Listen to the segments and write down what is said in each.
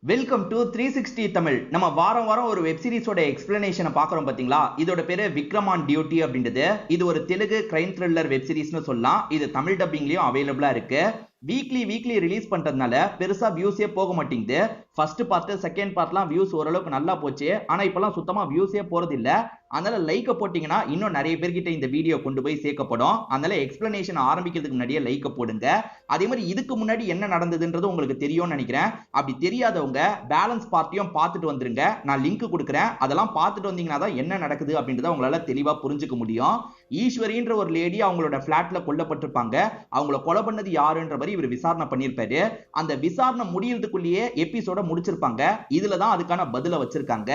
Welcome to 360 Tamil. நம்ம வாரம் வாரம் ஒரு வெப் சீரிஸோட எக்ஸ்பிளனேஷனை பார்க்குறோம் பாத்தீங்களா. இதோட பேரு விக்ரம் ஆன் டியூட்டி அப்படின்றது. இது ஒரு தெலுங்கு கிரைம் த்ரில்லர் வெப் சீரிஸ்னு சொல்லலாம். இது தமிழ் டப்பிங்லயும் அவைலபிளா இருக்கு. வீக்லி ரிலீஸ் பண்றதுனால பெருசா வியூஸே போக மாட்டேங்குது. ஃபர்ஸ்ட் பார்ட் செகண்ட் பார்ட்லாம் வியூஸ் ஓரளவுக்கு நல்லா போச்சு. ஆனா இப்பெல்லாம் சுத்தமா வியூஸே போறது இல்ல. அதனால லைக்க போட்டீங்கன்னா இன்னும் நிறைய பேர்கிட்ட இந்த வீடியோ கொண்டு போய் சேர்க்கப்படும். அதனால எக்ஸ்பிளனேஷன் ஆரம்பிக்கிறதுக்கு முன்னாடியே லைக்க போடுங்க. அதே மாதிரி இதுக்கு முன்னாடி என்ன நடந்ததுன்றது உங்களுக்கு தெரியும்னு நினைக்கிறேன். அப்படி தெரியாதவங்க பேலன்ஸ் பார்ட்டியும் பார்த்துட்டு வந்துருங்க. நான் லிங்க் கொடுக்குறேன். அதெல்லாம் பார்த்துட்டு வந்தீங்கன்னா தான் என்ன நடக்குது அப்படின்றத உங்களால தெளிவா புரிஞ்சுக்க முடியும். ஈஸ்வரின்ற ஒரு லேடி அவங்களோட பிளாட்ல கொல்லப்பட்டிருப்பாங்க. அவங்கள கொலை பண்ணது யாருன்ற மாதிரி இவர் விசாரணை பண்ணிருப்பாரு. அந்த விசாரணை முடியறதுக்குள்ளேயே எபிசோட முடிச்சிருப்பாங்க. இதுலதான் அதுக்கான பதில வச்சிருக்காங்க.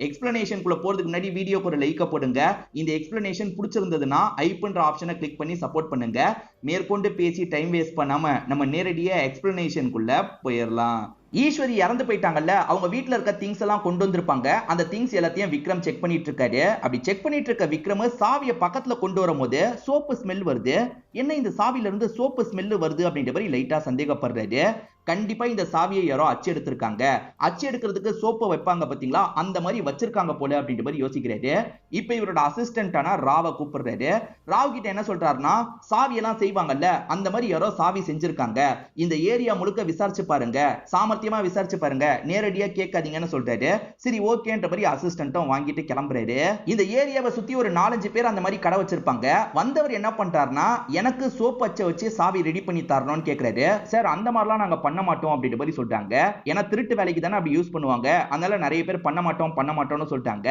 எக்ஸ்பிளனேஷன் குள்ள போறதுக்கு முன்னாடி வீடியோக்கு ஒரு லைக்க போடுங்க. இந்த எக்ஸ்பிளனேஷன் பிடிச்சிருந்ததுன்னா ஐப்ன்ற ஆப்ஷனை கிளிக் பண்ணி சப்போர்ட் பண்ணுங்க. மேற்கொண்டு பேசி டைம் வேஸ்ட் பண்ணாம நம்ம நேரடியா எக்ஸ்பிளனேஷன் குள்ள போயிடலாம். ஈஸ்வரி இறந்து போயிட்டாங்கல்ல, அவங்க வீட்டுல இருக்க திங்ஸ் எல்லாம் கொண்டு வந்திருப்பாங்க. அந்த திங்ஸ் எல்லாத்தையும் விக்ரம் செக் பண்ணிட்டு இருக்காரு. அப்படி செக் பண்ணிட்டு இருக்க விக்ரம் சாவியை பக்கத்துல கொண்டு வரும்போது சோப்பு ஸ்மெல் வருது. என்ன இந்த சாவில இருந்து சோப்பு ஸ்மெல் வருது அப்படின்ற மாதிரி லைட்டா சந்தேகப்படுறாரு. கண்டிப்பா இந்த சாவியை யாரோ அச்சு எடுத்திருக்காங்க. அச்சு எடுக்கிறதுக்கு சோப்பை வைப்பாங்க பாத்தீங்களா, அந்த மாதிரி வச்சிருக்காங்க போல அப்படின்ற மாதிரி யோசிக்கிறாரு. இப்ப இவரோட அசிஸ்டன்டான ராவை கூப்பிடுறாரு. ராவ் கிட்ட என்ன சொல்றாருன்னா, சாவியெல்லாம் செய்வாங்கல்ல, அந்த மாதிரி யாரோ சாவி செஞ்சிருக்காங்க. இந்த ஏரியா முழுக்க விசாரிச்சு பாருங்க, சாமர்த்தியமா விசாரிச்சு பாருங்க, நேரடியா கேட்காதீங்கன்னு சொல்றாரு. சரி ஓகேன்ற மாதிரி அசிஸ்டன்ட்டும் வாங்கிட்டு கிளம்புறாரு. இந்த ஏரியாவை சுத்தி ஒரு 4-5 பேர் அந்த மாதிரி கடை வச்சிருப்பாங்க. வந்தவர் என்ன பண்றாருன்னா, எனக்கு சோப்பு அச்சை வச்சு சாவி ரெடி பண்ணி தரணும்னு கேக்குறாரு. சார் அந்த மாதிரிலாம் நாங்க பண்ண மாட்டோம் அப்படின்ற மாதிரி சொல்றாங்க. ஏன்னா திருட்டு வேலைக்கு தானே அப்படி யூஸ் பண்ணுவாங்க. அதனால நிறைய பேர் பண்ண மாட்டோம்னு சொல்லிட்டாங்க.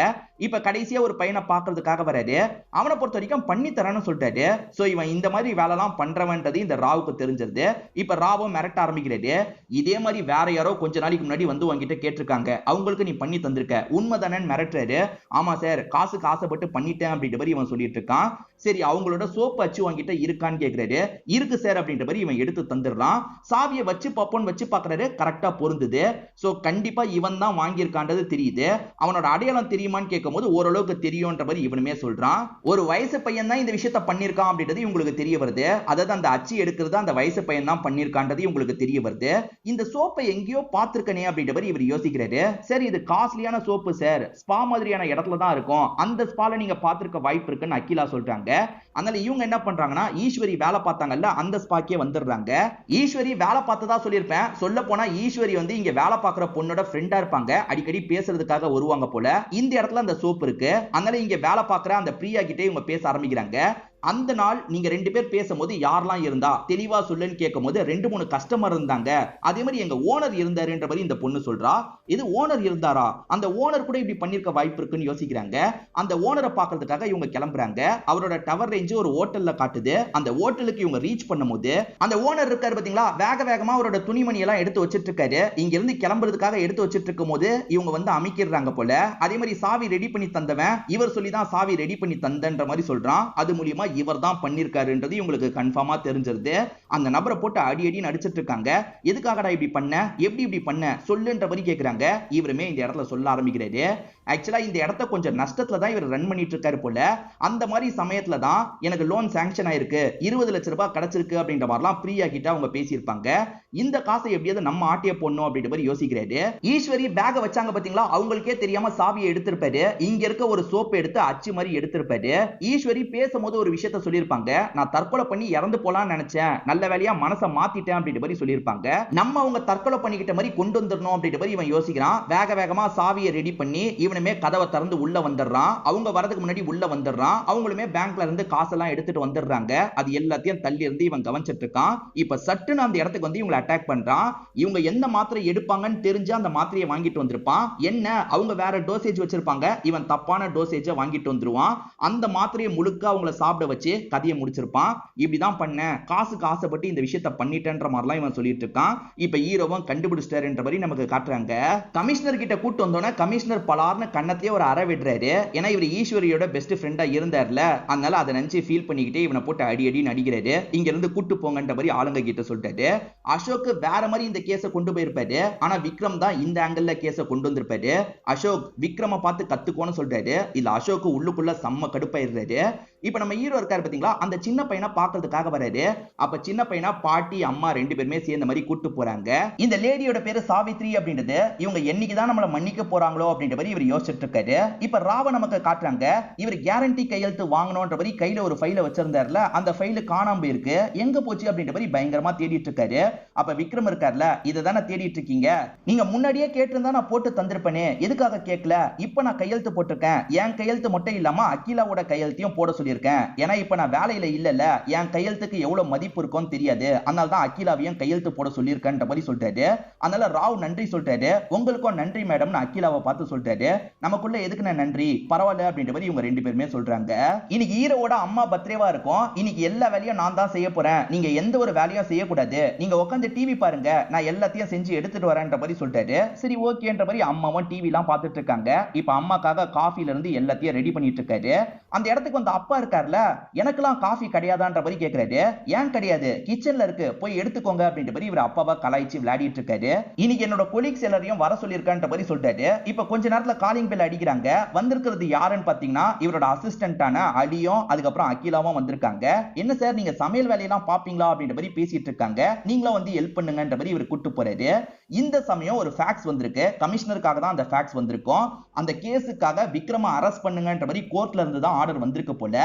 இப்ப கடைசியா ஒரு பையனை பாக்குறதுக்காக வராரு. அவனை பொறுத்த வரைக்கும் பண்ணி தரேன்னு சொல்லிட்டாரு. சோ இவன் இந்த மாதிரி வேலைலாம் பண்றவன்றது இந்த ராவுக்கு தெரிஞ்சிருது. இப்ப ராவும் மிரட்ட ஆரம்பிக்கிறாரு. இதே மாதிரி வேற யாரோ கொஞ்ச நாளைக்கு முன்னாடி வந்து உங்ககிட்ட கேட்டிருக்காங்க, அவங்களுக்கு நீ பண்ணி தந்திருக்க, உண்மைதானே மிரட்டுறாரு. ஆமா சார், காசுக்கு ஆசைப்பட்டு பண்ணிட்டேன் அப்படின்ற மாதிரி இவன் சொல்லிட்டு இருக்கான். சரி அவங்களோட சோப்பு அச்சு வாங்கிட்ட இருக்கான்னு கேக்குறாரு. இருக்கு சார் அப்படின்ற மாதிரி இவன் எடுத்து தந்துடுறான். சாவியை வச்சு பாப்போன்னு வச்சு பாக்குறாரு. கரெக்டா பொருந்துது. சோ கண்டிப்பா இவன் தான் வாங்கியிருக்கான்றது தெரியுது. அவனோட அடையாளம் தெரியுமான்னு கேட்கும்போது ஓரளவுக்கு தெரியும்ன்ற மாதிரி இவனுமே சொல்றான். ஒரு வயசு பையன் தான் இந்த விஷயத்த பண்ணிருக்கான் அப்படின்றது உங்களுக்கு தெரிய வருது. அதாவது அந்த அச்சு எடுக்கிறது அந்த வயசு பையன் தான் பண்ணிருக்கான்றது உங்களுக்கு தெரிய வருது. இந்த சோப்பை எங்கேயோ பார்த்திருக்கனே அப்படின்ற மாதிரி இவர் யோசிக்கிறாரு. சரி இது காஸ்ட்லியான சோப்பு சார், ஸ்பா மாதிரியான இடத்துல தான் இருக்கும், அந்த ஸ்பால நீங்க பார்த்திருக்க வாய்ப்பு இருக்குன்னு அகிலா சொல்றாங்க. அதனால இவங்க என்ன பண்றாங்கன்னா, ஈஸ்வரி வேலை பார்த்தாங்கல்ல அந்த ஸ்பாக்கே வந்துடுறாங்க. ஈஸ்வரி வேலை பார்த்ததா சொல்லியிருப்பேன். சொல்ல போனா ஈஸ்வரி வந்து இங்க வேலை பார்க்குற பொண்ணோட ஃப்ரெண்டா இருப்பாங்க. அடிக்கடி பேசுறதுக்காக வருவாங்க போல. இந்த இடத்துல அந்த சோப்பு இருக்கு. அதனால இங்க வேலை பார்க்குற அந்த பிரியா கிட்டே இவங்க பேச ஆரம்பிக்கிறாங்க. அந்த நாள் நீங்க 2 பேர் பேசும்போது யாரெல்லாம் இருந்தா தெளிவா சொல்லுன்னு கேட்கும்போது 2-3 கஸ்டமர் இருந்தாங்க. அதே மாதிரி எங்க ஓனர் இருந்தாருன்ற மாதிரி இந்த பொண்ணு சொல்றா. இது ஓனர் இருந்தாரா? அந்த ஓனர் கூட இப்படி பண்ணிருக்க வாய்ப்பு இருக்குன்னு யோசிக்கிறாங்க. அந்த ஓனரை பார்க்கிறதுக்காக இவங்க கிளம்புறாங்க. அவரோட டவர் ரேஞ்ச் ஒரு ஹோட்டல்ல காட்டுது. அந்த ஹோட்டலுக்கு இவங்க ரீச் பண்ணும்போது அந்த ஓனர் இருக்காரு பாத்தீங்களா, வேகமா அவரோட துணிமணி எல்லாம் எடுத்து வச்சிட்டு இருக்காரு. இங்க இருந்து கிளம்புறதுக்காக எடுத்து வச்சிட்டு இருக்கும் போது இவங்க வந்து அமைக்கிறாங்க போல. அதே மாதிரி சாவி ரெடி பண்ணி தந்தவன் இவர் சொல்லிதான் சாவி ரெடி பண்ணி தந்தன்ற மாதிரி சொல்றான். அது மூலியமா இவர் தான் பண்ணிருக்காருன்றது இவங்களுக்கு கன்ஃபார்மா தெரிஞ்சிருது. அந்த நபரை போட்டு அடி நடிச்சிட்டு இருக்காங்க. எதுக்காகடா இப்படி பண்ண, எப்படி இப்படி பண்ண சொல்லுன்ற மாதிரி கேக்குறாங்க. இவருமே இந்த இடத்துல சொல்ல ஆரம்பிக்கிறாரு. ஆக்சுவலா இந்த இடத்த கொஞ்சம் நஷ்டத்துல தான் இவர் ரன் பண்ணிட்டு இருக்காரு போல. அந்த மாதிரி சமயத்துல தான் எனக்கு லோன் சாங்ஷன் ஆயிருக்கு, 20 லட்சம் ரூபாய் கிடைச்சிருக்கு அப்படின்ற மாதிரிலாம் பிரியா கிட்ட அவங்க பேசியிருப்பாங்க. இந்த காசை எப்படியாவது நம்ம ஆட்டிய போடணும் அப்படின்ற மாதிரி யோசிக்கிறாரு. ஈஸ்வரி பேக வச்சாங்க பாத்தீங்களா, அவங்களுக்கே தெரியாம சாவியை எடுத்திருப்பாரு. இங்க இருக்க ஒரு சோப்பு எடுத்து அச்சு மாதிரி எடுத்திருப்பாரு. ஈஸ்வரி பேசும்போது ஒரு விஷயத்த சொல்லியிருப்பாங்க. நான் தற்கொலை பண்ணி இறந்து போலாம்னு நினைச்சேன், நல்ல வேலையா மனசை மாத்திட்டேன் அப்படின்ற மாதிரி சொல்லியிருப்பாங்க. நம்ம அவங்க தற்கொலை பண்ணிக்கிட்ட மாதிரி கொண்டு வந்துடணும் அப்படின்ற மாதிரி இவன் யோசிக்கிறான். வேகமா சாவியை ரெடி பண்ணி இவனுமே கதவை திறந்து உள்ள வந்துடுறான். அவங்க வரதுக்கு முன்னாடி உள்ள வந்துடுறான். அவங்களுமே பேங்க்ல இருந்து காசெல்லாம் எடுத்துட்டு வந்துடுறாங்க. அது எல்லாத்தையும் தள்ளி இருந்து இவன் கவனிச்சிட்டு இருக்கான். இப்ப சட்டுன்னு அந்த இடத்துக்கு வந்து இவங்களை அட்டாக் பண்றான். இவங்க எந்த மாத்திரை எடுப்பாங்கன்னு தெரிஞ்சு அந்த மாத்திரையை வாங்கிட்டு வந்திருப்பான். என்ன அவங்க வேற டோசேஜ் வச்சிருப்பாங்க, இவன் தப்பான டோசேஜை வாங்கிட்டு வந்துருவான். அந்த மாத்திரையை முழுக்க அவங்கள சாப்பிட வச்சு கதையை முடிச்சிருப்பான். இப்படிதான் பண்ண, காசுக்கு ஆசைப்பட்டு இந்த விஷயத்தை பண்ணிட்டேன்ற மாதிரிலாம் இவன் சொல்லிட்டு இருக்கான். இப்ப ஹீரோவும் கண்டுபிடிச்சிட்டாருன்ற மாதிரி நமக்கு காட்டுறாங்க. கமிஷனர் கிட்ட கூட்டு வந்தோன்னா கமிஷனர் பலார்னு கண்ணத்தையே ஒரு அற விடுறாரு. ஏன்னா இவர் ஈஸ்வரியோட பெஸ்ட் ஃப்ரெண்டா இருந்தார்ல, அதனால அதை நினைச்சு ஃபீல் பண்ணிக்கிட்டே இவனை போட்டு அடி நடிக்கிறாரு. இங்க இருந்து கூட்டு போங்கன்ற மாதிரி ஆளுங்க கிட்ட சொல்லிட்டாரு. அசோக் வேற மாதிரி இந்த கேஸை கொண்டு போயிருப்பாரு. ஆனா விக்ரம் தான் இந்த ஆங்கிள் கேஸை கொண்டு வந்திருப்பாரு. அசோக் விக்ரம பார்த்து கத்துக்கோன்னு சொல்றாரு. இல்ல அசோக் உள்ளுக்குள்ள செம்ம கடுப்பாயிருந்தாரு. இப்ப நம்ம ஹீரோ ஹீரோ இருக்காரு பாத்தீங்களா, அந்த சின்ன பையனை பாக்குறதுக்காக வராரு. அப்ப சின்ன பையனா பாட்டி அம்மா ரெண்டு பேருமே சேர்ந்த மாதிரி கூட்டு போறாங்க. இந்த லேடியோட பேரு சாவித்ரி அப்படின்றது. இவங்க என்னைக்குதான் நம்மள மன்னிக்க போறாங்களோ அப்படின்ற மாதிரி இவர் யோசிச்சுட்டு இருக்காரு. இப்ப ராவ நமக்கு காட்டுறாங்க. இவர் கேரண்டி கையெழுத்து வாங்கணும்ன்ற மாதிரி கையில ஒரு ஃபைல வச்சிருந்தாருல, அந்த ஃபைல் காணாம போயிருக்கு. எங்க போச்சு அப்படின்ற மாதிரி பயங்கரமா தேடிட்டு இருக்காரு. அப்ப விக்ரம் இருக்கார்ல, இத தானே தேடிட்டு இருக்கீங்க, நீங்க முன்னாடியே கேட்டிருந்தா நான் போட்டு தந்திருப்பேனே, எதுக்காக கேட்கல? இப்ப நான் கையெழுத்து போட்டிருக்கேன். என் கையெழுத்து மட்டும் இல்லாம அகிலாவோட கையெழுத்தையும் போட சொல்லியிருக்கேன். ஏன்னா இப்ப நான் வேலையில இல்லல, என் கையெழுத்துக்கு எவ்வளவு மதிப்பு இருக்கும்னு தெரியாது. அதனால தான் அகிலாவையும் கையெழுத்து போட சொல்லியிருக்கேன்ற மாதிரி சொல்லிட்டாரு. அதனால ராவ் நன்றி சொல்லிட்டாரு. உங்களுக்கும் நன்றி மேடம் அகிலாவை பார்த்து சொல்லிட்டாரு. நமக்குள்ள எதுக்கு நான் நன்றி, பரவாயில்ல அப்படின்ற மாதிரி இவங்க ரெண்டு பேருமே சொல்றாங்க. இன்னைக்கு ஹீரோவோட அம்மா பர்த்டேவா இருக்கும். இன்னைக்கு எல்லா வேலையும் நான் தான் செய்ய போறேன். நீங்க எந்த ஒரு வேலையும் செய்யக்கூடாது. நீங்க உட்காந்து டிவி பாருங்க, நான் எல்லாத்தையும் செஞ்சு எடுத்துட்டு வரேன்ற மாதிரி சொல்லிட்டாரு. சரி ஓகேன்ற மாதிரி அம்மாவும் டிவி எல்லாம் பார்த்துட்டு இருக்காங்க. இப்ப அம்மாக்காக காஃபில இருந்து எல்லாத்தையும் ரெடி பண்ணிட்டு இருக்காரு. அந்த இடத்துக்கு வந்து அப்பா இருக்காருல, எனக்கெல்லாம் காஃபி கிடையாதான்ற மாதிரி கேக்குறாரு. ஏன் கிடையாது, கிச்சன்ல இருக்கு, போய் எடுத்துக்கோங்க அப்படின்ற மாதிரி இவர் அப்பாவை கலாய்ச்சி விளையாடிட்டு இருக்காரு. இன்னைக்கு என்னோட கொலீக்ஸ் எல்லாரையும் வர சொல்லியிருக்கான்ற மாதிரி சொல்லிட்டாரு. இப்ப கொஞ்ச நேரத்துல காலிங் பெல் அடிக்கிறாங்க. வந்திருக்கிறது யாருன்னு பாத்தீங்கன்னா இவரோட அசிஸ்டன்டான அலியும் அதுக்கப்புறம் அகிலாவும் வந்திருக்காங்க. என்ன சார் நீங்க சமையல் வேலையெல்லாம் பாப்பீங்களா அப்படின்ற மாதிரி பேசிட்டு இருக்காங்க. நீங்களும் வந்து ஹெல்ப் பண்ணுங்கன்ற மாதிரி இவர் கூட்டு போறாரு. இந்த சமயம் ஒரு ஃபேக்ஸ் வந்திருக்கு. கமிஷனருக்காக தான் அந்த ஃபேக்ஸ் வந்திருக்கும். அந்த கேஸுக்காக விக்ரம அரெஸ்ட் பண்ணுங்கன்ற மாதிரி கோர்ட்ல இருந்து தான் ஆர்டர் வந்திருக்கு போல.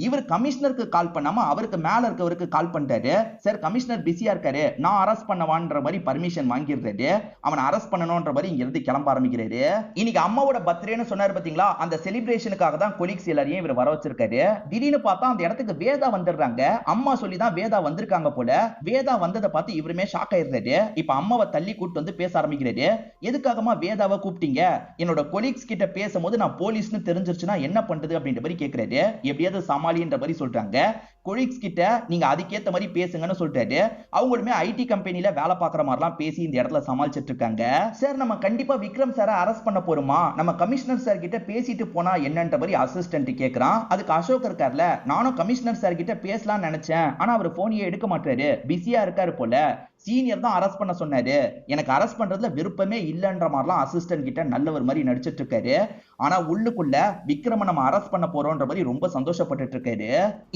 இவர் கமிஷனருக்கு கால் பண்ணாம அவருக்கு மேல இருக்கவருக்கு கால் பண்ணிட்டாரு. சார் கமிஷனர் பிஸியா இருக்காரு, நான் அரெஸ்ட் பண்ணவான்ற மாதிரி பர்மிஷன் வாங்கிடுறாரு. அவனை அரெஸ்ட் பண்ணணும்ன்ற மாதிரி இங்க இருந்து கிளம்ப ஆரம்பிக்கிறாரு. இன்னைக்கு அம்மாவோட பர்த்டேன்னு சொன்னாரு பாத்தீங்களா, அந்த செலிப்ரேஷனுக்காக தான் கொலீக்ஸ் எல்லாரையும் இவர் வர வச்சிருக்காரு. திடீர்னு பார்த்தா அந்த இடத்துக்கு வேதா வந்துடுறாங்க. அம்மா சொல்லி தான் வேதா வந்திருக்காங்க போல. வேதா வந்ததை பார்த்து இவருமே ஷாக் ஆயிடுறாரு. இப்ப அம்மாவை தள்ளி கூட்டு வந்து பேச ஆரம்பிக்கிறாரு. எதுக்காகமா வேதாவை கூப்பிட்டீங்க? என்னோட கொலீக்ஸ் கிட்ட பேசும்போது நான் போலீஸ்னு தெரிஞ்சிருச்சுன்னா என்ன பண்றது அப்படின்ற மாதிரி கேக்குறாரு. எப்படியாவது சமாளின்ற மாதிரி சொல்றாங்க. கொலீக்ஸ் கிட்ட நீங்க அதுக்கேத்த மாதிரி பேசுங்கன்னு சொல்லிட்டாரு. அவங்களுமே ஐடி கம்பெனில வேலை பார்க்குற மாதிரிலாம் பேசி இந்த இடத்துல சமாளிச்சிட்டு இருக்காங்க. சார் நம்ம கண்டிப்பா விக்ரம் சாரை அரெஸ்ட் பண்ண போறோமா, நம்ம கமிஷனர் சார் கிட்ட பேசிட்டு போனா என்னன்ற மாதிரி அசிஸ்டன்ட் கேக்குறான். அதுக்கு அசோக் இருக்கார்ல, நானும் கமிஷனர் சார் கிட்ட பேசலாம்னு நினைச்சேன், ஆனா அவர் போனையே எடுக்க மாட்டாரு, பிஸியா இருக்காரு போல. சீனியர் தான் அரெஸ்ட் பண்ண சொன்னாரு, எனக்கு அரெஸ்ட் பண்றதுல விருப்பமே இல்லன்ற மாதிரிலாம் அசிஸ்டன்ட் கிட்ட நல்லவர் மாதிரி நடிச்சிட்டு இருக்காரு. ஆனா உள்ளுக்குள்ள விக்ரம நம்ம அரெஸ்ட் பண்ண போறோம்ன்ற மாதிரி ரொம்ப சந்தோஷப்பட்டு இருக்காரு.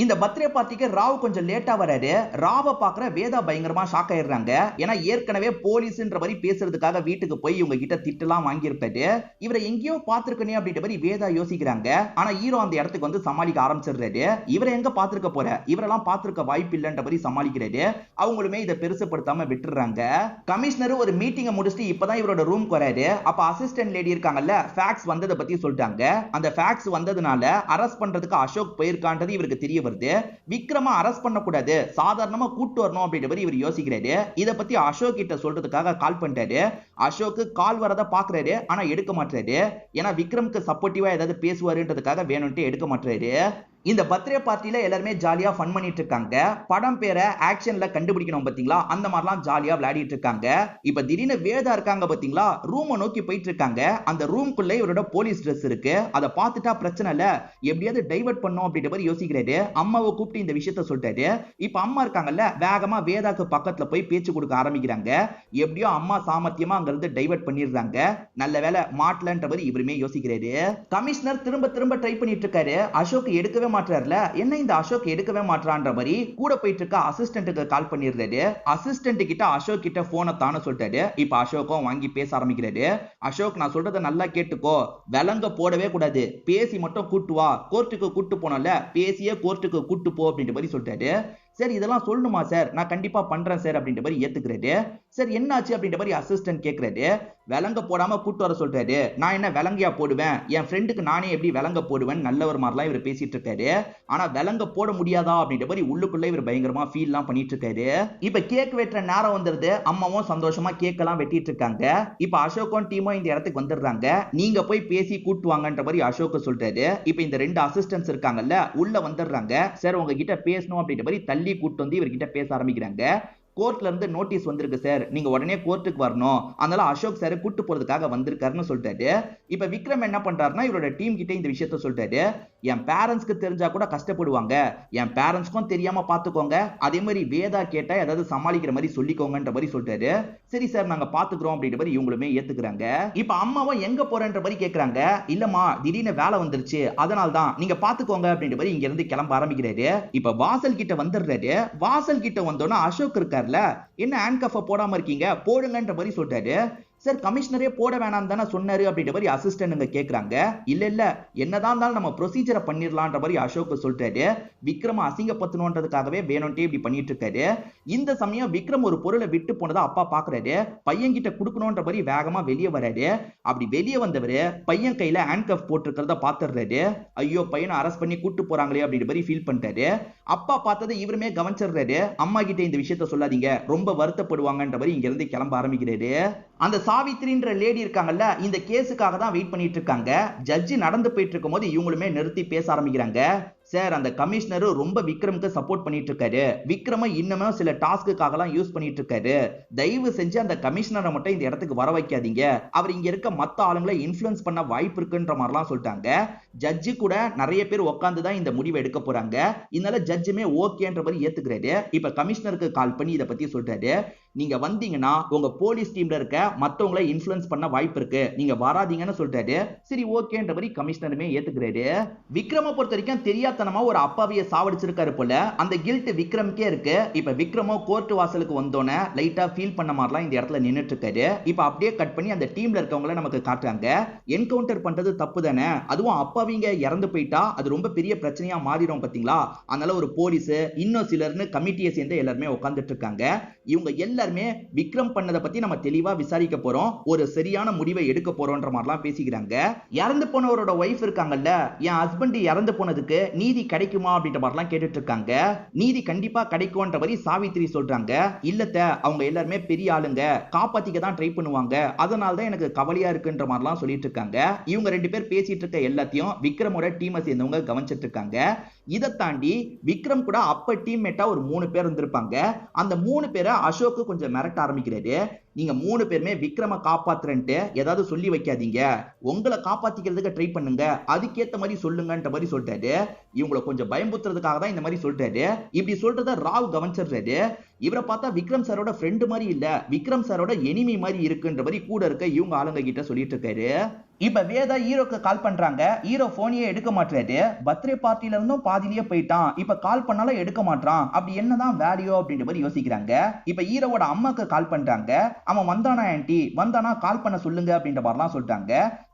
இந்த பர்த்டே பார்ட்டிக்கு ராவ் கொஞ்சம் லேட்டா வராரு. ராவ பாக்குற வேதா பயங்கரமா ஷாக் ஆயிடுறாங்க. ஏன்னா ஏற்கனவே போலீஸ்ன்ற மாதிரி பேசுறதுக்காக வீட்டுக்கு போய் இவங்க கிட்ட திட்டலாம் வாங்கி இருப்பாரு. இவரை எங்கேயோ பாத்துருக்கனே அப்படின்ற மாதிரி வேதா யோசிக்கிறாங்க. ஆனா ஹீரோ அந்த இடத்துக்கு வந்து சமாளிக்க ஆரம்பிச்சிடுறாரு. இவரை எங்க பாத்துருக்க போற, இவரெல்லாம் பாத்துருக்க வாய்ப்பு இல்லைன்ற மாதிரி சமாளிக்கிறாரு. அவங்களுமே இதை பெருசுப்படுத்தாம விட்டுறாங்க. கமிஷனர் ஒரு மீட்டிங்கை முடிச்சுட்டு இப்பதான் இவரோட ரூம்க்கு வராரு. அப்ப அசிஸ்டன்ட் லேடி இருக்காங்கல்ல, ஃபேக்ஸ் வந்ததை பத்தி சொல்லிட்டாங்க. அந்த ஃபேக்ஸ் வந்ததுனால அரெஸ்ட் பண்றதுக்கு அசோக் போயிருக்கான்றது இவருக்கு தெரிய வருது. விக்ரம அரெஸ்ட் பண்ண கூடாது, சாதாரணமா கூட்டு வரணும் அப்படின்ற மாதிரி இவர் யோசிக்கிறாரு. இத பத்தி அசோக் கிட்ட சொல்றதுக்காக கால் பண்ணிட்டாரு. அசோக் கால் வரத பாக்குறாரு, ஆனா எடுக்க மாட்டாரு. ஏன்னா விக்ரம்க்கு சப்போர்ட்டிவா ஏதாவது பேசுவாருன்றதுக்காக வேணும்ட்டு எடுக்க மாட்டாரு. இந்த பர்த்டே பார்ட்டில எல்லாருமே ஜாலியா ஃபன் பண்ணிட்டு இருக்காங்க. படம் பேரை ஆக்ஷன்ல கண்டுபிடிக்கணும் பாத்தீங்களா, அந்த மாதிரிலாம் ஜாலியா விளையாடிட்டு இருக்காங்க. இப்ப திடீர்னு வேதா இருக்காங்க பாத்தீங்களா, ரூமை நோக்கி போயிட்டு இருக்காங்க. அந்த ரூம்குள்ள இவரோட போலீஸ் ட்ரெஸ் இருக்கு. அதை பார்த்துட்டா பிரச்சனை இல்ல, எப்படியாவது டைவர்ட் பண்ணும் அப்படின்ற மாதிரி யோசிக்கிறாரு. அம்மாவை கூப்பிட்டு இந்த விஷயத்த சொல்லிட்டாரு. இப்ப அம்மா இருக்காங்கல்ல, வேகமா வேதாக்கு பக்கத்துல போய் பேச்சு கொடுக்க ஆரம்பிக்கிறாங்க. எப்படியோ அம்மா சாமர்த்தியமா அங்க இருந்து டைவர்ட் பண்ணிடுறாங்க. நல்ல வேலை மாட்டலன்ற மாதிரி இவருமே யோசிக்கிறாரு. கமிஷனர் திரும்ப திரும்ப ட்ரை பண்ணிட்டு இருக்காரு. அசோக் எடுக்கவே மாட்டார்ல, என்ன இந்த அசோக் எடுக்கவே மாட்டான்ற மாதிரி கூட போயிட்டு இருக்க அசிஸ்டன்ட்டுக்கு கால் பண்ணிடுறாரு. அசிஸ்டன்ட் கிட்ட அசோக் கிட்ட போனை தானே சொல்லிட்டாரு. இப்ப அசோக்கும் வாங்கி பேச ஆரம்பிக்கிறாரு. அசோக் நான் சொல்றதை நல்லா கேட்டுக்கோ, விலங்க போடவே கூடாது, பேசி மட்டும் கூட்டு வா, கோர்ட்டுக்கு கூட்டு போனோம்ல, பேசியே கோர்ட்டுக்கு கூட்டு போ அப்படின்ற மாதிரி சொல்லிட்டாரு. சரி இதெல்லாம் சொல்லணுமா சார், நான் கண்டிப்பா பண்றேன் சார் அப்படின்ற மாதிரி ஏத்துக்கிறாரு. சார் என்னாச்சு அப்படின்ற மாதிரி அசிஸ்டன்ட் கேக்குறாரு. விலங்க போடாம கூட்டு வர சொல்றாரு. நான் என்ன விலங்கையா போடுவேன், என் ஃப்ரெண்டுக்கு நானே எப்படி விலங்க போடுவேன் நல்லவர் மாதிரிலாம் இவர் பேசிட்டு இருக்காரு. ஆனா விலங்க போட முடியாதா அப்படின்ற மாதிரி உள்ளுக்குள்ள இவர் பயங்கரமா ஃபீல்லாம் பண்ணிட்டு இருக்காரு. இப்ப கேக் வெட்டுற நேரம் வந்துருது. அம்மாவும் சந்தோஷமா கேக் எல்லாம் வெட்டிட்டு இருக்காங்க. இப்ப அசோக்கும் டீமும் இந்த இடத்துக்கு வந்துடுறாங்க. நீங்க போய் பேசி கூட்டு வாங்கன்ற மாதிரி அசோக் சொல்றாரு. இப்ப இந்த ரெண்டு அசிஸ்டன்ட்ஸ் இருக்காங்கல்ல, உள்ள வந்துடுறாங்க. சார் உங்ககிட்ட பேசணும் அப்படின்ற மாதிரி தள்ளி கூட்டு வந்து இவர்கிட்ட பேச ஆரம்பிக்கிறாங்க. கோர்ட்ல இருந்து நோட்டீஸ் வந்திருக்கு சார், நீங்க உடனே கோர்ட்டுக்கு வரணும், அதனால அசோக் சார் கூட்டு போறதுக்காக வந்திருக்காருன்னு சொல்லிட்டாரு. இப்ப விக்ரம் என்ன பண்றாருன்னா இவரோட டீம் கிட்ட இந்த விஷயத்த சொல்லிட்டாரு. என் பேரண்ட்ஸ்க்கு தெரிஞ்சா கூட கஷ்டப்படுவாங்க, என் பேரண்ட்ஸ்க்கும் தெரியாம பாத்துக்கோங்க, அதே மாதிரி வேதா கேட்டா ஏதாவது சமாளிக்கிற மாதிரி சொல்லிக்கோங்கன்ற மாதிரி சொல்லிட்டாரு. சரி சார் நாங்க பாத்துக்கிறோம் அப்படின்ற மாதிரி இவங்களுமே ஏத்துக்கிறாங்க. இப்ப அம்மாவும் எங்க போறன்ற மாதிரி கேக்குறாங்க. இல்லம்மா திடீர்னு வேலை வந்துருச்சு, அதனால தான் நீங்க பாத்துக்கோங்க அப்படின்ற மாதிரி இங்க இருந்து கிளம்ப ஆரம்பிக்கிறாரு. இப்ப வாசல் கிட்ட வந்துடுறாரு. வாசல் கிட்ட வந்தோன்னா அசோக் இருக்கார்ல, என்ன ஹேண்ட்கஃப போடாம இருக்கீங்க, போடுங்கன்ற மாதிரி சொல்லிட்டாரு. சார் கமிஷனரே போட வேணாம் தானே சொன்னாரு அப்படின்ற மாதிரி அசிஸ்டன்ட் கேக்குறாங்க. இல்ல இல்ல என்னதான் இருந்தாலும் நம்ம ப்ரொசீஜரை பண்ணிடலான்ற மாதிரி அசோக் சொல்லிட்டாரு. விக்ரம் அசிங்கப்படுத்தணுன்றதுக்காகவே வேணும்ட்டே இப்படி பண்ணிட்டு இருக்காரு. இந்த சமயம் விக்ரம் ஒரு பொருளை விட்டு போனதை அப்பா பாக்குறாரு. பையன் கிட்ட குடுக்கணும்ன்ற மாதிரி வேகமா வெளியே வராரு. அப்படி வெளியே வந்தவரு பையன் கையில ஹேண்ட்கஃப் போட்டிருக்கிறத பாத்துறாரு. ஐயோ பையனை அரெஸ்ட் பண்ணி கூட்டு போறாங்களே அப்படின்ற மாதிரி ஃபீல் பண்ணிட்டாரு. அப்பா பார்த்ததை இவருமே கவனிச்சிடுறாரு. அம்மா கிட்ட இந்த விஷயத்த சொல்லாதீங்க, ரொம்ப வருத்தப்படுவாங்கன்ற மாதிரி இங்க இருந்து கிளம்ப ஆரம்பிக்கிறாரு. அந்த சாவித்ரின்ற லேடி இருக்காங்கல்ல, இந்த கேஸுக்காக தான் வெயிட் பண்ணிட்டு இருக்காங்க. ஜட்ஜி நடந்து போயிட்டு இருக்கும்போது இவங்களுமே நிறுத்தி பேச ஆரம்பிக்கிறாங்க. சார் அந்த கமிஷனர் ரொம்ப விக்ரமுக்கு சப்போர்ட் பண்ணிட்டு இருக்காரு, விக்ரம இன்னமும் சில டாஸ்க்குக்காகலாம் யூஸ் பண்ணிட்டு இருக்காரு, தயவு செஞ்சு அந்த கமிஷனரை மட்டும் இந்த இடத்துக்கு வர வைக்காதீங்க, அவர் இங்க இருக்க மத்த ஆளுங்களை இன்ஃப்ளூயன்ஸ் பண்ண வாய்ப்பு இருக்குன்ற மாதிரிலாம் சொல்லிட்டாங்க. ஜட்ஜி கூட நிறைய பேர் உட்கார்ந்து தான் இந்த முடிவை எடுக்க போறாங்க. இதனால ஜட்ஜுமே ஓகேன்ற மாதிரி ஏத்துக்கிறாரு. இப்ப கமிஷனருக்கு கால் பண்ணி இதை பத்தி சொல்றாரு. நீங்க வந்தீங்கன்னா உங்க போலீஸ் டீம்ல இருக்க மத்தவங்களை இன்ஃப்ளூயன்ஸ் பண்ண வாய்ப்பு இருக்கு, நீங்க வராதீங்கன்னு சொல்றாரு. சரி ஓகேன்ற மாதிரி கமிஷனருமே ஏத்துக்கிறாரு. விக்ரம பொறுத்த வரைக்கும் தெரியாதனமா ஒரு அப்பாவிய சாவடிச்சிருக்காரு போல, அந்த கில்ட் விக்ரம்க்கே இருக்கு. இப்ப விக்ரமோ கோர்ட் வாசலுக்கு வந்தோனே லைட்டா ஃபீல் பண்ண மாதிரிலாம் இந்த இடத்துல நின்னுட்டு இருக்காரு. இப்ப அப்படியே கட் பண்ணி அந்த டீம்ல இருக்கவங்கள நமக்கு காட்டுறாங்க. என்கவுண்டர் பண்றது தப்பு தானே, அதுவும் அப்பாவிங்க இறந்து போயிட்டா அது ரொம்ப பெரிய பிரச்சனையா மாறிடும் பாத்தீங்களா, அதனால ஒரு போலீஸ் இன்னும் சிலர்னு கமிட்டியை சேர்ந்து எல்லாருமே உட்கார்ந்துட்டு இருக்காங்க. இவங்க எல்லாருமே விக்ரம் பண்ணதை பத்தி நம்ம தெளிவா விசாரிக்க போறோம், ஒரு சரியான முடிவை எடுக்க போறோம்ன்ற மாதிரிலாம் பேசிக்கிறாங்க. இறந்து போனவரோட ஒய்ஃப் இருக்காங்கல்ல, என் ஹஸ்பண்ட் இறந்து போனதுக்கு நீதி கிடைக்குமா அப்படின்ற மாதிரிலாம் கேட்டுட்டு இருக்காங்க. நீதி கண்டிப்பா கிடைக்கும்ன்ற மாதிரி சாவித்ரி சொல்றாங்க. இல்லத்த அவங்க எல்லாருமே பெரிய ஆளுங்க, காப்பாத்திக்க தான் ட்ரை பண்ணுவாங்க, அதனால தான் எனக்கு கவலையா இருக்குன்ற மாதிரிலாம் சொல்லிட்டு இருக்காங்க. இவங்க ரெண்டு பேர் பேசிட்டு இருக்க எல்லாத்தையும் விக்ரமோட டீமை சேர்ந்தவங்க கவனிச்சிட்டு இருக்காங்க. இதை தாண்டி விக்ரம் கூட அப்ப டீம்மேட்டா ஒரு 3 பேர் இருந்திருப்பாங்க. அந்த 3 பேரை அசோக் கொஞ்சம் மிரட்ட ஆரம்பிக்கிறாரு. நீங்க 3 பேருமே விக்ரம காப்பாத்துறேன்ட்டு ஏதாவது சொல்லி வைக்காதீங்க, உங்களை காப்பாத்திக்கிறதுக்கு ட்ரை பண்ணுங்க, அதுக்கேத்த மாதிரி சொல்லுங்கன்ற மாதிரி சொல்லிட்டாரு. இவங்களை கொஞ்சம் பயம்புத்துறதுக்காக தான் இந்த மாதிரி சொல்லிட்டாரு. இப்படி சொல்றத ராவ் கவனிச்சிடுறாரு. இவரை பார்த்தா விக்ரம் சாரோட ஃப்ரெண்டு மாதிரி இல்ல, விக்ரம் சாரோட எனிமி மாதிரி இருக்குன்ற மாதிரி கூட இருக்க இவங்க ஆளுங்க கிட்ட சொல்லிட்டு இருக்காரு. இப்ப வேதா ஹீரோக்கு கால் பண்றாங்க. ஹீரோ போனையே எடுக்க மாட்டாரு. பர்த்டே பார்ட்டில இருந்தும் பாதியிலேயே போயிட்டான், இப்ப கால் பண்ணாலும் எடுக்க மாட்டான், அப்படி என்னதான் வேல்யூ அப்படின்ற மாதிரி யோசிக்கிறாங்க. இப்ப ஹீரோவோட அம்மாக்கு கால் பண்றாங்க. அவன் வந்தானா ஆன்ட்டி, வந்தானா கால் பண்ண சொல்லுங்க அப்படின்ற மாதிரிலாம் சொல்லிட்டாங்க.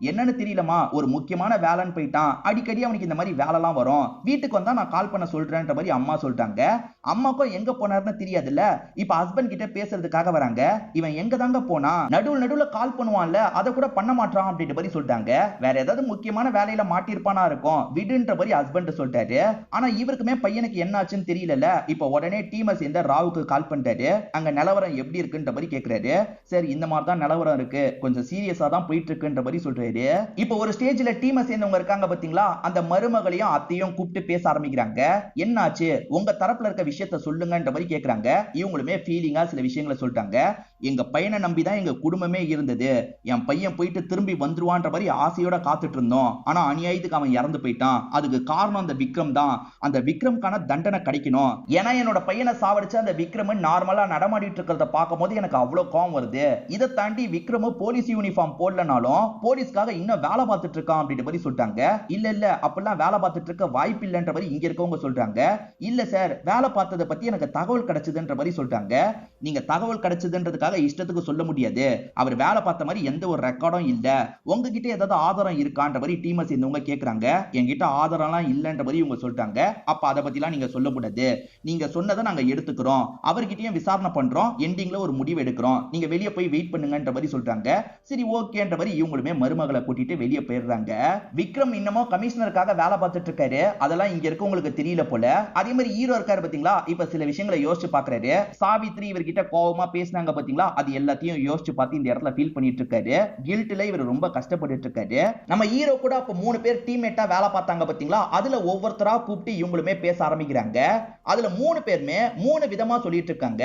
என்னன்னு தெரியலமா, ஒரு முக்கியமான வேலைன்னு போயிட்டான், அடிக்கடி அவனுக்கு இந்த மாதிரி வேலைலாம் வரும், வீட்டுக்கு வந்தா நான் கால் பண்ண சொல்றேன்ற மாதிரி அம்மா சொல்லிட்டாங்க. அம்மாக்கும் எங்க போனாருன்னு தெரியாதுல்ல. இப்ப ஹஸ்பண்ட் கிட்ட பேசுறதுக்காக வராங்க. இவன் எங்க தாங்க போனா, நடுவுல கால் பண்ணுவான்ல, அதை கூட பண்ண மாட்டான் அப்படின்ற மாதிரி சொல்லிட்டாங்க. வேற ஏதாவது முக்கியமான வேலையில மாட்டிருப்பானா இருக்கும், விடுன்ற மாதிரி ஹஸ்பண்ட் சொல்லிட்டாரு. ஆனா இவருக்குமே பையனுக்கு என்ன ஆச்சுன்னு தெரியல. இப்ப உடனே டீமை சேர்ந்த ராவுக்கு கால் பண்ணிட்டாரு. அங்க நிலவரம் எப்படி இருக்குன்ற மாதிரி கேக்குறாரு. சரி இந்த மாதிரி தான் நிலவரம் இருக்கு, கொஞ்சம் சீரியஸா தான் போயிட்டு இருக்குன்ற மாதிரி சொல்றாரு. இப்ப ஒரு ஸ்டேஜ்ல டீமை சேர்ந்தவங்க இருக்காங்க பாத்தீங்களா, அந்த மருமகளையும் அத்தையும் கூப்பிட்டு பேச ஆரம்பிக்கிறாங்க. என்னாச்சு, உங்க தரப்புல இருக்க விஷயத்த சொல்லுங்கன்ற மாதிரி கேக்குறாங்க. இவங்களுமே ஃபீலிங்கா சில விஷயங்களை சொல்லிட்டாங்க. எங்க பையனை நம்பிதான் எங்க குடும்பமே இருந்தது, என் பையன் போயிட்டு திரும்பி வந்துருவான்ற மாதிரி ஆசையோட காத்துட்டு இருந்தோம், ஆனா அநியாயத்துக்கு அவன் இறந்து போயிட்டான், அதுக்கு காரணம் அந்த விக்ரம் தான், அந்த விக்ரம்கான தண்டனை கிடைக்கணும். ஏன்னா என்னோட பையனை சாவடிச்ச அந்த விக்ரம் நார்மலா நடமாடிட்டு இருக்கிறத பார்க்கும் போது எனக்கு அவ்வளவு கோவம் வருது. இதை தாண்டி விக்ரம் போலீஸ் யூனிஃபார்ம் போடலனாலும் போலீஸ்க்காக இன்னும் வேலை பார்த்துட்டு இருக்கான் அப்படின்ற மாதிரி சொல்லிட்டாங்க. இல்ல இல்ல அப்படிலாம் வேலை பார்த்துட்டு இருக்க வாய்ப்பு இல்லைன்ற மாதிரி இங்க இருக்கவங்க சொல்றாங்க. இல்ல சார் வேலை பார்த்ததை பத்தி எனக்கு தகவல் கிடைச்சதுன்ற மாதிரி சொல்லிட்டாங்க. நீங்க தகவல் கிடைச்சதுன்றதுக்காக இஷ்டத்துக்கு சொல்ல முடியாது, அவர் வேலை பார்த்த மாதிரி எந்த ஒரு ரெக்கார்டும் இல்ல, உங்ககிட்ட ஏதாவது ஆதாரம் இருக்கான்ற மாதிரி டீமை சேர்ந்தவங்க கேக்குறாங்க. என்கிட்ட ஆதாரம்லாம் இல்லன்ற மாதிரி இவங்க சொல்லிட்டாங்க. அப்ப அதை பத்திலாம் நீங்க சொல்ல கூடாது, நீங்க சொன்னதை நாங்க எடுத்துக்கிறோம், அவர்கிட்டயும் விசாரணை பண்றோம், எண்டிங்ல ஒரு முடிவு எடுக்கிறோம், நீங்க வெளியே போய் வெயிட் பண்ணுங்கன்ற மாதிரி சொல்றாங்க. சரி ஓகேன்ற மாதிரி இவங்களுமே மருமகளை கூட்டிட்டு வெளியே போயிடுறாங்க. விக்ரம் இன்னமும் கமிஷனருக்காக வேலை பார்த்துட்டு இருக்காரு, அதெல்லாம் இங்க இருக்கவங்களுக்கு தெரியல போல. அதே மாதிரி ஹீரோ இருக்காரு பாத்தீங்களா, இப்ப சில விஷயங்களை யோசிச்சு பாக்குறாரு. சாவித்ரி இவர்கிட்ட கோவமா பேசினாங்க பாத்தீங்களா, அது எல்லாத்தையும் யோசிச்சு பார்த்து இந்த இடத்துல ஃபீல் பண்ணிட்டு இருக்காரு. கில்ட்ல இவர் ரொம்ப கஷ்டப்பட்டு இருக்காரு. நம்ம ஹீரோ கூட அப்ப 3 பேர் டீம்மேட்டா வேலை பார்த்தாங்க பாத்தீங்களா, அதுல ஒவ்வொருத்தரா கூப்பிட்டு இவங்களுமே பேச ஆரம்பிக்கிறாங்க. அதுல 3 பேருமே 3 விதமா சொல்லிட்டு இருக்காங்க.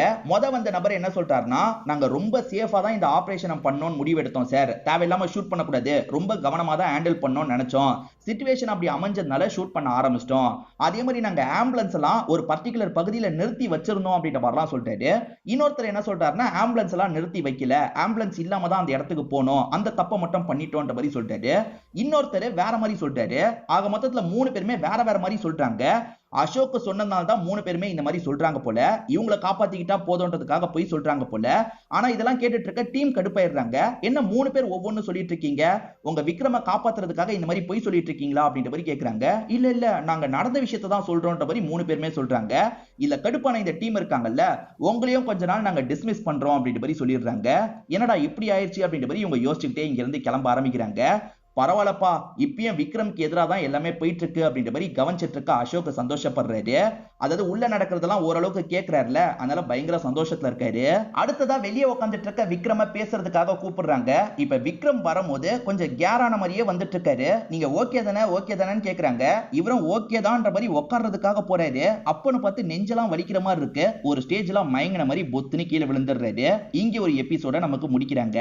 வந்த நபர் என்ன சொல்றாருன்னா, நாங்க ரொம்ப சேஃபா தான் இந்த ஆபரேஷனை பண்ணோம்னு முடிவெடுத்தோம் சார். தேவையில்லாம ஷூட் பண்ணக்கூடாது, ரொம்ப கவனமா தான் ஹேண்டில் பண்ணோம்னு நினைச்சோம். சிச்சுவேஷன் அப்படி அமைஞ்சதுனால ஷூட் பண்ண ஆரம்பிச்சிட்டோம். அதே மாதிரி நாங்க ஆம்புலன்ஸ் எல்லாம் ஒரு பர்டிகுலர் பகுதியில நிறுத்தி வச்சிருந்தோம் அப்படின்ற மாதிரிலாம் சொல்லிட்டாரு. இன்னொருத்தர் என்ன சொல்றாருன்னா, ஆம்புலன்ஸ் எல்லாம் நிறுத்தி வைக்கல, ஆம்புலன்ஸ் இல்லாம தான் அந்த இடத்துக்கு போனோம், அந்த தப்பை மட்டும் பண்ணிட்டோம்ன்ற மாதிரி சொல்லிட்டாரு. இன்னொருத்தர் வேற மாதிரி சொல்லிட்டாரு. ஆக மொத்தத்துல 3 பேருமே வேற வேற மாதிரி சொல்றாங்க. அசோக் சொன்னதுனால தான் 3 பேருமே இந்த மாதிரி சொல்றாங்க போல. இவங்களை காப்பாத்திக்கிட்டா போதும்ன்றதுக்காக போய் சொல்றாங்க போல. ஆனா இதெல்லாம் கேட்டுட்டு இருக்க டீம் கடுப்பாயிடுறாங்க. என்ன 3 பேர் ஒவ்வொன்னு சொல்லிட்டு இருக்கீங்க, உங்க விக்ரம காப்பாத்துறதுக்காக இந்த மாதிரி போய் சொல்லிட்டு இருக்கீங்களா அப்படின்ற மாதிரி கேக்குறாங்க. இல்ல இல்ல, நாங்க நடந்த விஷயத்தை தான் சொல்றோம்ன்ற மாதிரி 3 பேருமே சொல்றாங்க. இல்ல கடுப்பான இந்த டீம் இருக்காங்கல்ல, உங்களையும் கொஞ்ச நாள் நாங்க டிஸ்மிஸ் பண்றோம் அப்படின்ற மாதிரி சொல்லிடுறாங்க. என்னடா இப்படி ஆயிடுச்சு அப்படின்ற மாதிரி இவங்க யோசிச்சுக்கிட்டே இங்க இருந்து கிளம்ப ஆரம்பிக்கிறாங்க. பரவாயில்லப்பா, இப்பயும் விக்ரம்க்கு எதிராக தான் எல்லாமே போயிட்டு இருக்கு அப்படின்ற மாதிரி கவனிச்சிட்டு இருக்க அசோக் சந்தோஷப்படுறாரு. அதாவது உள்ள நடக்கிறதெல்லாம் ஓரளவுக்கு கேட்கிறாருல, அதனால பயங்கர சந்தோஷத்துல இருக்காரு. அடுத்ததா வெளியே உட்காந்துட்டு இருக்க விக்ரம பேசுறதுக்காக கூப்பிடுறாங்க. இப்ப விக்ரம் வரும்போது கொஞ்சம் கேரான மாதிரியே வந்துட்டு இருக்காரு. நீங்க ஓகே தானே கேக்குறாங்க. இவரும் ஓகே தான்ன்ற மாதிரி உட்கார்றதுக்காக போறாரு. அப்பன்னு பார்த்து நெஞ்செல்லாம் வலிக்கிற மாதிரி இருக்கு. ஒரு ஸ்டேஜ்ல மயங்கின மாதிரி பொத்துன்னு கீழே விழுந்துடுறாரு. இங்க ஒரு எபிசோட நமக்கு முடிக்கிறாங்க.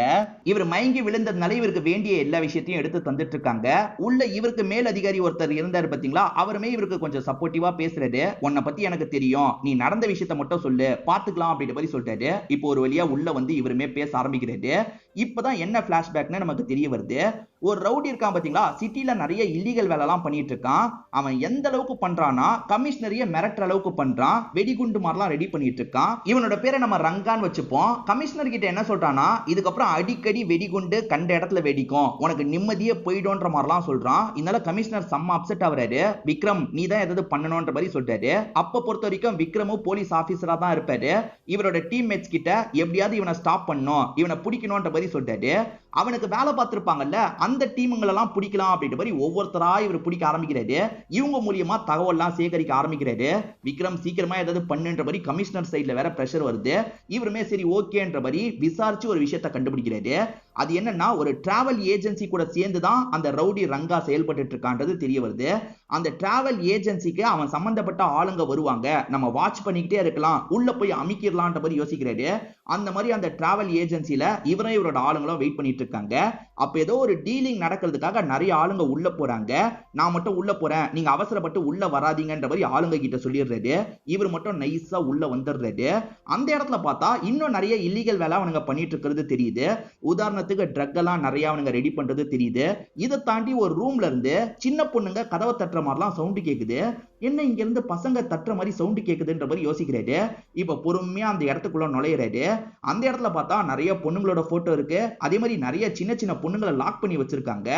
இவர் மயங்கி விழுந்ததுனால இவருக்கு வேண்டிய எல்லா விஷயத்தையும் எடுத்து தந்துட்டு இருக்காங்க. உள்ள இவருக்கு மேல் அதிகாரி ஒருத்தர் இருந்தாரு பாத்தீங்களா, அவருமே இவருக்கு கொஞ்சம் சப்போர்ட்டிவா பேசுறாரு. உன்னை பத்தி எனக்கு தெரியும், நீ நடந்த விஷயத்தை மட்டும் சொல்லு, பாத்துக்கலாம் அப்படின்ற மாதிரி சொல்லிட்டாரு. இப்போ ஒரு வழியா உள்ள வந்து இவருமே பேச ஆரம்பிக்கிறாரு. இப்பதான் என்ன பிளாஷ்பேக்னு நமக்கு தெரிய வருது. ஒரு ரவுடி இருக்கான் பாத்தீங்களா, சிட்டில நிறைய இல்லீகல் வேலை எல்லாம் பண்ணிட்டு இருக்கான். அவன் எந்த அளவுக்கு பண்றானா, கமிஷனரிய மிரட்டுற அளவுக்கு பண்றான். வெடிகுண்டு மாதிரிலாம் ரெடி பண்ணிட்டு இருக்கான். இவனோட பேரை நம்ம ரங்கான்னு வச்சுப்போம். கமிஷனர் கிட்ட என்ன சொல்றானா, இதுக்கப்புறம் அடிக்கடி வெடிகுண்டு கண்ட இடத்துல வெடிக்கும், உனக்கு நிம்மதியே போயிடும்ன்ற மாதிரிலாம் சொல்றான். இதனால கமிஷனர் செம்ம அப்செட் ஆகுறாரு. விக்ரம் நீ தான் ஏதாவது பண்ணணும்ன்ற மாதிரி சொல்றாரு. அப்ப பொறுத்த வரைக்கும் விக்ரமும் போலீஸ் ஆபீசரா தான் இருப்பாரு. இவரோட டீம்மேட்ஸ் கிட்ட எப்படியாவது இவனை ஸ்டாப் பண்ணணும், இவனை பிடிக்கணும்ன்ற மாதிரி சொல்றாரு. அவனுக்கு வேலை பார்த்திருப்பாங்கல்ல, அந்த டீமுங்களெல்லாம் பிடிக்கலாம் அப்படின்ற மாதிரி ஒவ்வொருத்தரா இவர் பிடிக்க ஆரம்பிக்கிறாரு. இவங்க மூலியமா தகவல்லாம் சேகரிக்க ஆரம்பிக்கிறாரு. விக்ரம் சீக்கிரமா ஏதாவது பண்ணுன்ற மாதிரி கமிஷனர் சைடுல வேற பிரஷர் வருது. இவருமே சரி ஓகேன்ற மாதிரி விசாரிச்சு ஒரு விஷயத்தை கண்டுபிடிக்கிறாரு. அது என்னன்னா, ஒரு டிராவல் ஏஜென்சி கூட சேர்ந்து தான் அந்த ரவுடி ரங்கா செயல்பட்டு இருக்கான்றது தெரிய வருது. அந்த டிராவல் ஏஜென்சிக்கு அவன் சம்பந்தப்பட்ட ஆளுங்க வருவாங்க, நம்ம வாட்ச் பண்ணிக்கிட்டே இருக்கலாம், உள்ள போய் அமைக்கிடலான்ற மாதிரி யோசிக்கிறாரு. அந்த மாதிரி அந்த டிராவல் ஏஜென்சில இவரும் இவரோட ஆளுங்களும் வெயிட் பண்ணிட்டு இருக்காங்க. அப்ப ஏதோ ஒரு டீலிங் நடக்கிறதுக்காக நிறைய ஆளுங்க உள்ள போறாங்க. நான் மட்டும் உள்ள போறேன், நீங்க அவசரப்பட்டு உள்ள வராதீங்கன்ற மாதிரி ஆளுங்க கிட்ட சொல்லிடுறாரு. இவர் மட்டும் நைஸா உள்ள வந்துடுறாரு. அந்த இடத்துல பார்த்தா இன்னும் நிறைய இல்லீகல் வேலை அவனுங்க பண்ணிட்டு இருக்கிறது தெரியுது. உதாரணத்துக்கு ட்ரக் எல்லாம் நிறைய அவனுங்க ரெடி பண்றது தெரியுது. இதை தாண்டி ஒரு ரூம்ல இருந்து சின்ன பொண்ணுங்க கதவை தட்டுற மாதிரிலாம் சவுண்ட் கேக்குது. என்ன இங்க இருந்து பசங்க தட்டுற மாதிரி சவுண்ட் கேக்குதுன்ற மாதிரி யோசிக்கிறாரு. இப்ப பொறுமையா அந்த இடத்துக்குள்ள நுழையிறாரு. அந்த இடத்துல பார்த்தா நிறைய பொண்ணுங்களோட போட்டோ இருக்கு. அதே மாதிரி நிறைய சின்ன சின்ன பொண்ணுங்களை லாக் பண்ணி வச்சிருக்காங்க.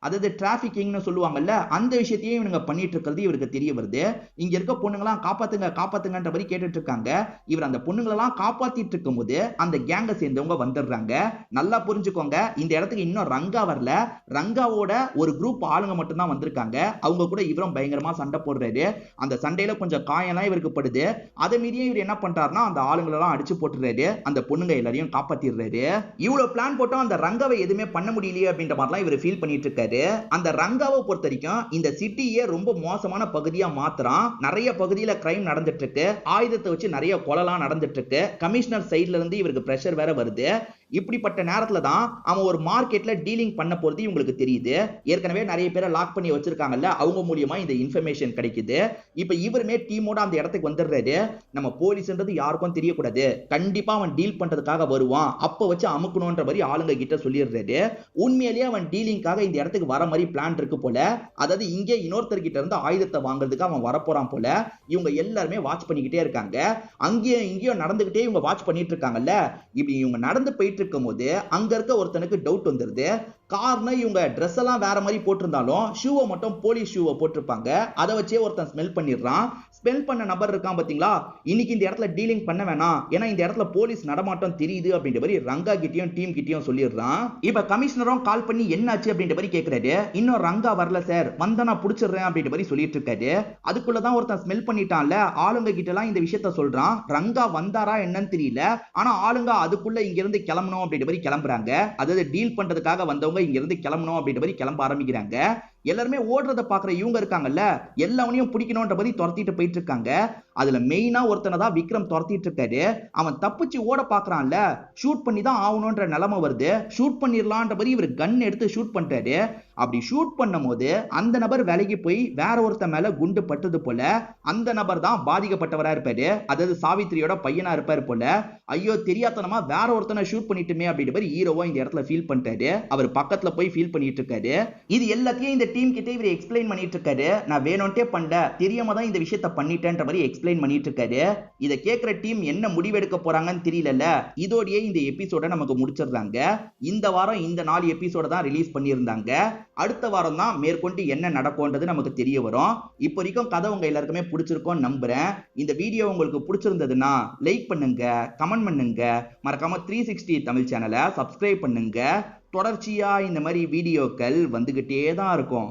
அதாவது டிராபிகிங்னு சொல்லுவாங்கல்ல, அந்த விஷயத்தையும் இவங்க பண்ணிட்டு இருக்கிறது இவருக்கு தெரிய வருது. இங்க இருக்க பொண்ணுங்களாம் காப்பாத்துங்க காப்பாத்துங்கன்ற மாதிரி கேட்டுட்டு இருக்காங்க. இவர் அந்த பொண்ணுங்களெல்லாம் காப்பாத்திட்டு இருக்கும் போது அந்த கேங்க சேர்ந்தவங்க வந்துடுறாங்க. நல்லா புரிஞ்சுக்கோங்க, இந்த இடத்துக்கு இன்னும் ரங்கா வரல. ரங்காவோட ஒரு குரூப் ஆளுங்க மட்டும் தான் வந்திருக்காங்க. அவங்க கூட இவரும் பயங்கரமா சண்டை போடுறாரு. அந்த சண்டையில கொஞ்சம் காயம்லாம் இவருக்கு படுது. அதை மீறியே இவர் என்ன பண்றாருன்னா, அந்த ஆளுங்களெல்லாம் அடிச்சு போட்டுறாரு. அந்த பொண்ணுங்க எல்லாரையும் காப்பாத்திடுறாரு. இவ்வளவு பிளான் போட்டோம், அந்த ரங்காவை எதுவுமே பண்ண முடியலையே அப்படின்ற மாதிரிலாம் இவர் ஃபீல் பண்ணிட்டு இருக்காரு. அந்த ரங்காவை பொறுத்த வரைக்கும் இந்த சிட்டியே ரொம்ப மோசமான பகுதியா மாத்துறான். நிறைய பகுதியில கிரைம் நடந்துட்டு இருக்கு. ஆயுதத்தை வச்சு நிறைய கொலைலாம் நடந்துட்டு இருக்கு. கமிஷனர் சைடுல இருந்து இவருக்கு பிரஷர் வேற வருது. இப்படிப்பட்ட நேரத்துல தான் அவன் ஒரு மார்க்கெட்ல டீலிங் பண்ண போறது இவங்களுக்கு தெரியுது. ஏற்கனவே நிறைய பேரை லாக் பண்ணி வச்சிருக்காங்கல்ல, அவங்க மூலியமா இந்த இன்ஃபர்மேஷன் கிடைக்குது. இப்ப இவருமே டீமோட அந்த இடத்துக்கு வந்துடுறாரு. நம்ம போலீஸ்ன்றது யாருக்கும் தெரியக்கூடாது, கண்டிப்பா அவன் டீல் பண்றதுக்காக வருவான், அப்ப வச்சு அமுக்கணும்ன்ற மாதிரி ஆளுங்க கிட்ட சொல்லிடுறாரு. உண்மையிலேயே அவன் டீலிங்காக இந்த இடத்துக்கு வர மாதிரி பிளான் இருக்கு போல. அதாவது இங்கே இன்னொருத்தர் கிட்ட இருந்து ஆயுதத்தை வாங்குறதுக்கு அவன் வரப்போறான் போல. இவங்க எல்லாருமே வாட்ச் பண்ணிக்கிட்டே இருக்காங்க. அங்கேயும் இங்கேயும் நடந்துகிட்டே இவங்க வாட்ச் பண்ணிட்டு இருக்காங்கல்ல. இப்படி இவங்க நடந்து போயிட்டு இருக்கும் போது அங்க இருக்க ஒருத்தனுக்கு டவுட் வந்துருது. கார்னா இவங்க ட்ரெஸ் எல்லாம் வேற மாதிரி போட்டிருந்தாலும் ஷூவை மட்டும் போலீஸ் ஷூவை போட்டிருப்பாங்க. அதை வச்சே ஒருத்தன் ஸ்மெல் பண்ணிடுறான். ஸ்மெல் பண்ண நபர் இருக்கான் பாத்தீங்களா, இன்னைக்கு இந்த இடத்துல டீலிங் பண்ண வேணாம், ஏன்னா இந்த இடத்துல போலீஸ் நடமாட்டம் தெரியுது அப்படின்ற மாதிரி ரங்கா கிட்டயும் டீம் கிட்டயும் சொல்லிடுறான். இப்ப கமிஷனரும் கால் பண்ணி என்னாச்சு அப்படின்ற மாதிரி கேட்கிறாரு. இன்னும் ரங்கா வரல சார், வந்தா நான் புடிச்சிடுறேன் அப்படின்ற மாதிரி சொல்லிட்டு இருக்காரு. அதுக்குள்ளதான் ஒருத்தன் ஸ்மெல் பண்ணிட்டான்ல, ஆளுங்க கிட்ட எல்லாம் இந்த விஷயத்த சொல்றான். ரங்கா வந்தாரா என்னன்னு தெரியல, ஆனா ஆளுங்க அதுக்குள்ள இங்க இருந்து கிளம்பணும் அப்படின்ற மாதிரி கிளம்புறாங்க. அதாவது டீல் பண்றதுக்காக வந்தவங்க இங்க இருந்து கிளம்பணும் அப்படின்ற மாதிரி கிளம்ப ஆரம்பிக்கிறாங்க. எல்லாருமே ஓடுறத பாக்குற இவங்க இருக்காங்கல்ல, எல்லாவனையும் பிடிக்கணும்ன்ற மாதிரி துரத்திட்டு போயிட்டு இருக்காங்க. அதுல மெயினா ஒருத்தனை தான் விக்ரம் துரத்திட்டு இருக்காரு. அவன் தப்பிச்சு ஓட பாக்குறான்ல, ஷூட் பண்ணி தான் ஆகணும்ன்ற நிலைமை வருது. ஷூட் பண்ணிடலான்ற மாதிரி இவர் கன் எடுத்து ஷூட் பண்றாரு. அப்படி ஷூட் பண்ணும் போது அந்த நபர் விலகி போய் வேற ஒருத்த மேல குண்டு பட்டது போல. அந்த நபர் தான் பாதிக்கப்பட்டவரா இருப்பாரு, அதாவது சாவித்திரியோட பையனா இருப்பாரு போல. ஐயோ தெரியாதனமா வேற ஒருத்தனை ஷூட் பண்ணிட்டுமே அப்படின்ற மாதிரி ஹீரோவா இந்த இடத்துல ஃபீல் பண்ணிட்டாரு. அவர் பக்கத்துல போய் ஃபீல் பண்ணிட்டு இருக்காரு. இது எல்லாத்தையும் இந்த டீம் கிட்ட இவர் எக்ஸ்பிளைன் பண்ணிட்டு இருக்காரு. நான் வேணும்ட்டே பண்ணல, தெரியாம தான் இந்த விஷயத்தை பண்ணிட்டேன்ற மாதிரி எக்ஸ்பிளைன் பண்ணிட்டு இருக்காரு. இத கேக்குற டீம் என்ன முடிவெடுக்க போறாங்கன்னு தெரியல. இதோடயே இந்த எபிசோட நமக்கு முடிச்சிடுறாங்க. இந்த வாரம் இந்த 4 எபிசோட தான் ரிலீஸ் பண்ணியிருந்தாங்க. அடுத்த வாரம் தான் மேற்கொண்டு என்ன நடக்கும்ன்றது நமக்கு தெரிய வரும். இப்போ வரைக்கும் கதை உங்க எல்லாருக்குமே பிடிச்சிருக்கும் நம்புறேன். இந்த வீடியோ உங்களுக்கு பிடிச்சிருந்ததுன்னா லைக் பண்ணுங்க, கமெண்ட் பண்ணுங்க, மறக்காம 360 தமிழ் சேனலை சப்ஸ்கிரைப் பண்ணுங்க. தொடர்ச்சியா இந்த மாதிரி வீடியோக்கள் வந்துகிட்டே தான் இருக்கும்.